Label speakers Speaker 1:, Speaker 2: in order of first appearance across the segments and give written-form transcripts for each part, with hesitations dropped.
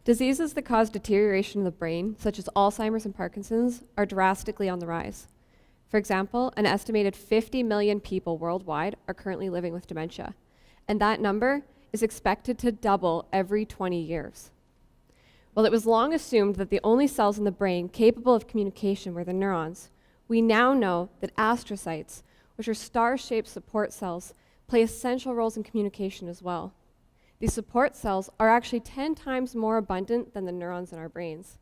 Speaker 1: Diseases that cause deterioration of the brain, such as Alzheimer's and Parkinson's, are drastically on the rise. For example, an estimated 50 million people worldwide are currently living with dementia, and that number is expected to double every 20 years. While it was long assumed that the only cells in the brain capable of communication were the neurons, we now know that astrocytes, which are star-shaped support cells, play essential roles in communication as well. These support cells are actually 10 times more abundant than the neurons in our brains.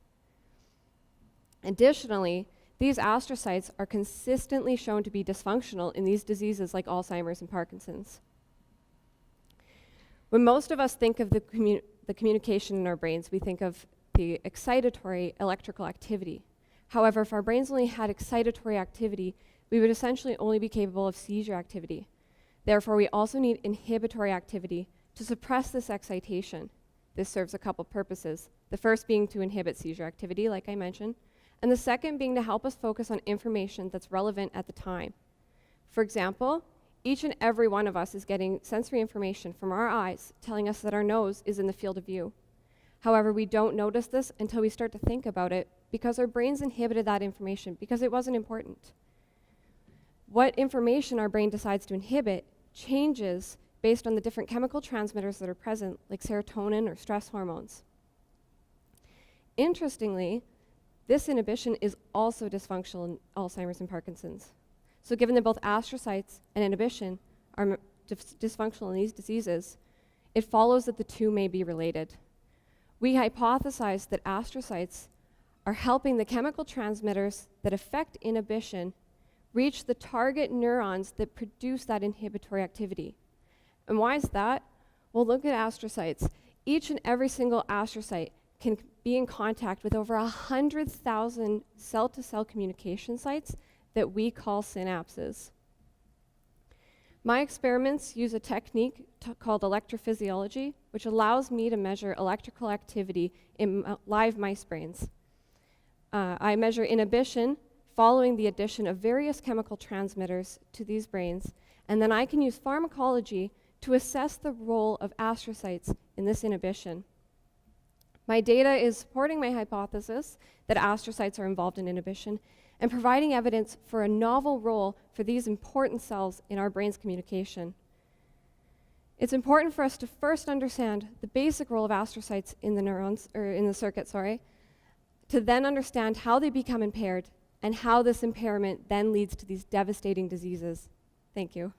Speaker 1: Additionally, these astrocytes are consistently shown to be dysfunctional in these diseases like Alzheimer's and Parkinson's. When most of us think of the communication in our brains, we think of the excitatory electrical activity. However, if our brains only had excitatory activity, we would essentially only be capable of seizure activity. Therefore, we also need inhibitory activity to suppress this excitation. This serves a couple purposes. The first being to inhibit seizure activity, like I mentioned, and the second being to help us focus on information that's relevant at the time. For example, each and every one of us is getting sensory information from our eyes telling us that our nose is in the field of view. However, we don't notice this until we start to think about it because our brains inhibited that information because it wasn't important. What information our brain decides to inhibit changes based on the different chemical transmitters that are present, like serotonin or stress hormones. Interestingly, this inhibition is also dysfunctional in Alzheimer's and Parkinson's. So given that both astrocytes and inhibition are dysfunctional in these diseases, it follows that the two may be related. We hypothesize that astrocytes are helping the chemical transmitters that affect inhibition reach the target neurons that produce that inhibitory activity. And why is that? Well, look at astrocytes. Each and every single astrocyte can be in contact with over 100,000 cell-to-cell communication sites that we call synapses. My experiments use a technique called electrophysiology, which allows me to measure electrical activity in live mice brains. I measure inhibition following the addition of various chemical transmitters to these brains, and then I can use pharmacology to assess the role of astrocytes in this inhibition. My data is supporting my hypothesis that astrocytes are involved in inhibition and providing evidence for a novel role for these important cells in our brain's communication. It's important for us to first understand the basic role of astrocytes in the neurons, or in the circuit, to then understand how they become impaired and how this impairment then leads to these devastating diseases. Thank you.